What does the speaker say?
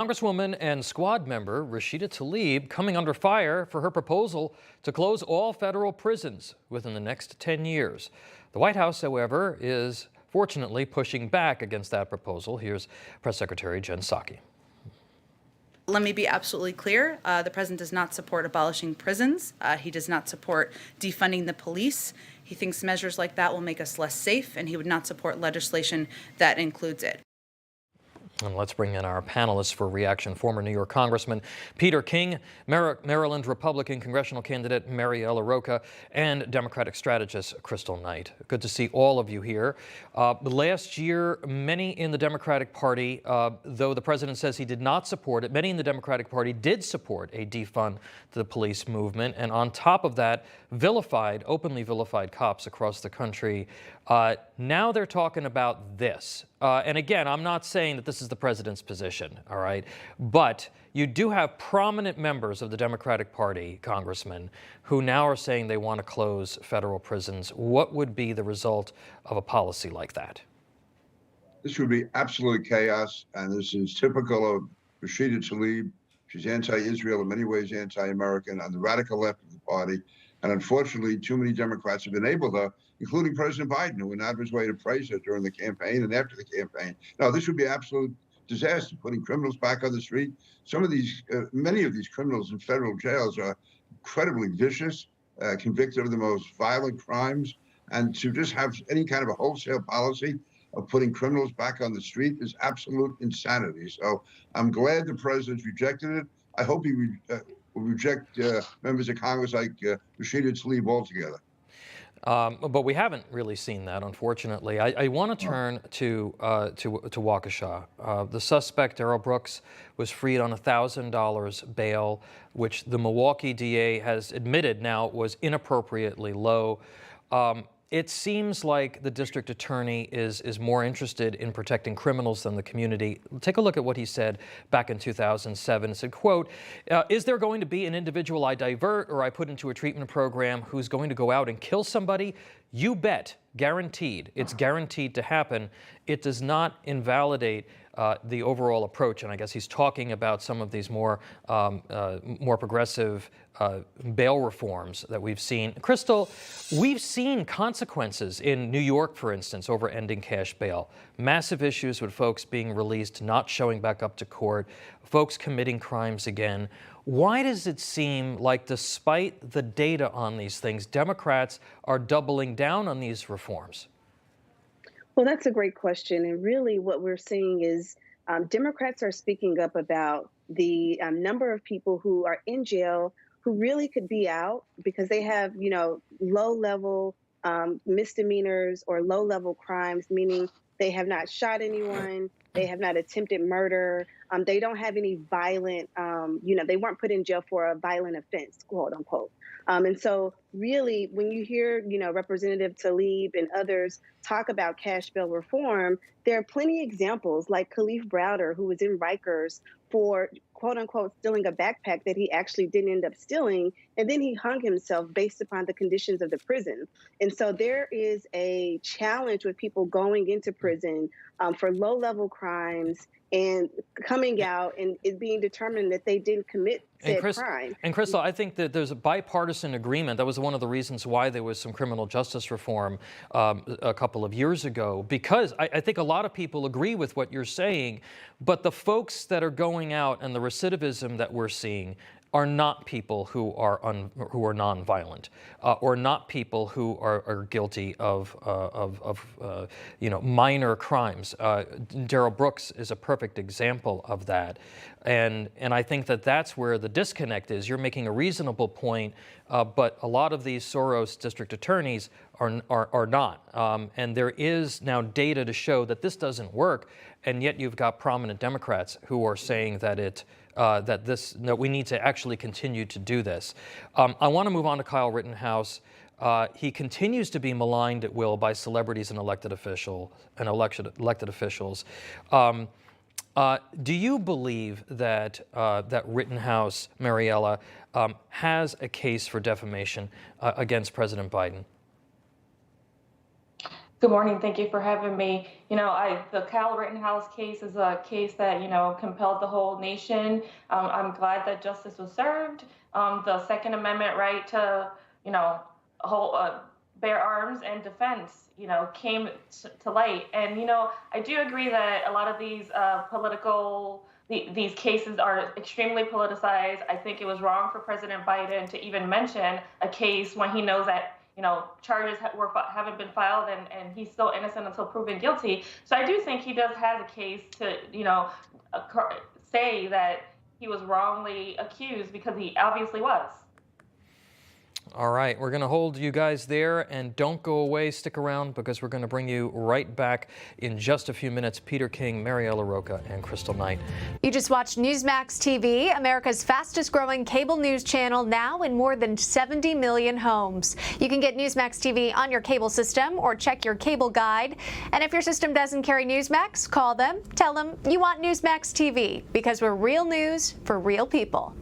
Congresswoman and squad member Rashida Tlaib coming under fire for her proposal to close all federal prisons within the next 10 years. The White House, however, is fortunately pushing back against that proposal. Here's Press Secretary Jen Psaki. Let me be absolutely clear. The president does not support abolishing prisons. He does not support defunding the police. He thinks measures like that will make us less safe, and he would not support legislation that includes it. And let's bring in our panelists for reaction. Former New York Congressman Peter King, Maryland Republican congressional candidate Mariella Roca, and Democratic strategist Crystal Knight. Good to see all of you here. Last year, many in the Democratic Party, though the president says he did not support it, many in the Democratic Party did support a defund to the police movement. And on top of that, openly vilified cops across the country. Now they're talking about this. And again, I'm not saying that this is the president's position, all right? But you do have prominent members of the Democratic Party, congressmen, who now are saying they want to close federal prisons. What would be the result of a policy like that? This would be absolute chaos, and this is typical of Rashida Tlaib. She's anti-Israel, in many ways anti-American, on the radical left of the party. And unfortunately, too many Democrats have enabled her, including President Biden, who went out of his way to praise her during the campaign and after the campaign. No, this would be absolute disaster, putting criminals back on the street. Some of these, many of these criminals in federal jails are incredibly vicious, convicted of the most violent crimes. And to just have any kind of a wholesale policy of putting criminals back on the street is absolute insanity. So I'm glad the president's rejected it. I hope he will reject members of Congress like Rashida Tlaib altogether. But we haven't really seen that, unfortunately. I want to turn to Waukesha. The suspect, Darrell Brooks, was freed on $1,000 bail, which the Milwaukee DA has admitted now was inappropriately low. It seems like the district attorney is more interested in protecting criminals than the community. Take a look at what he said back in 2007. He said, quote, is there going to be an individual I divert or I put into a treatment program who's going to go out and kill somebody? You bet. Guaranteed. It's guaranteed to happen. It does not invalidate the overall approach, and I guess he's talking about some of these more progressive bail reforms that we've seen. Crystal, we've seen consequences in New York, for instance, over ending cash bail. Massive issues with folks being released, not showing back up to court, folks committing crimes again. Why does it seem like, despite the data on these things, Democrats are doubling down on these reforms? Well, that's a great question. And really what we're seeing is Democrats are speaking up about the number of people who are in jail who really could be out because they have, low-level misdemeanors or low-level crimes, meaning they have not shot anyone, they have not attempted murder, they don't have any violent, they weren't put in jail for a violent offense, quote unquote. And so really, when you hear, Representative Tlaib and others talk about cash bail reform, there are plenty of examples like Khalif Browder, who was in Rikers for, quote unquote, stealing a backpack that he actually didn't end up stealing. And then he hung himself based upon the conditions of the prison. And so there is a challenge with people going into prison for low-level crimes and coming out and it being determined that they didn't commit said crime. And Crystal, I think that there's a bipartisan agreement. That was one of the reasons why there was some criminal justice reform a couple of years ago, because I think a lot of people agree with what you're saying, but the folks that are going out and the recidivism that we're seeing are not people who are nonviolent, or not people who are guilty of minor crimes. Darrell Brooks is a perfect example of that, and I think that that's where the disconnect is. You're making a reasonable point, but a lot of these Soros district attorneys are not, and there is now data to show that this doesn't work, and yet you've got prominent Democrats who are saying that we need to actually continue to do this. I want to move on to Kyle Rittenhouse. He continues to be maligned at will by celebrities and elected officials. Do you believe that that Rittenhouse, Mariella, has a case for defamation against President Biden? Good morning. Thank you for having me. The Kyle Rittenhouse case is a case that, compelled the whole nation. I'm glad that justice was served. The Second Amendment right to, bear arms and defense, came to light. And, I do agree that a lot of these these cases are extremely politicized. I think it was wrong for President Biden to even mention a case when he knows that charges haven't been filed and he's still innocent until proven guilty. So I do think he does have a case to, say that he was wrongly accused, because he obviously was. All right, we're going to hold you guys there, and don't go away. Stick around, because we're going to bring you right back in just a few minutes. Peter King, Mariella Roca, and Crystal Knight. You just watched Newsmax TV, America's fastest growing cable news channel, now in more than 70 million homes. You can get Newsmax TV on your cable system or check your cable guide. And if your system doesn't carry Newsmax, call them, tell them you want Newsmax TV, because we're real news for real people.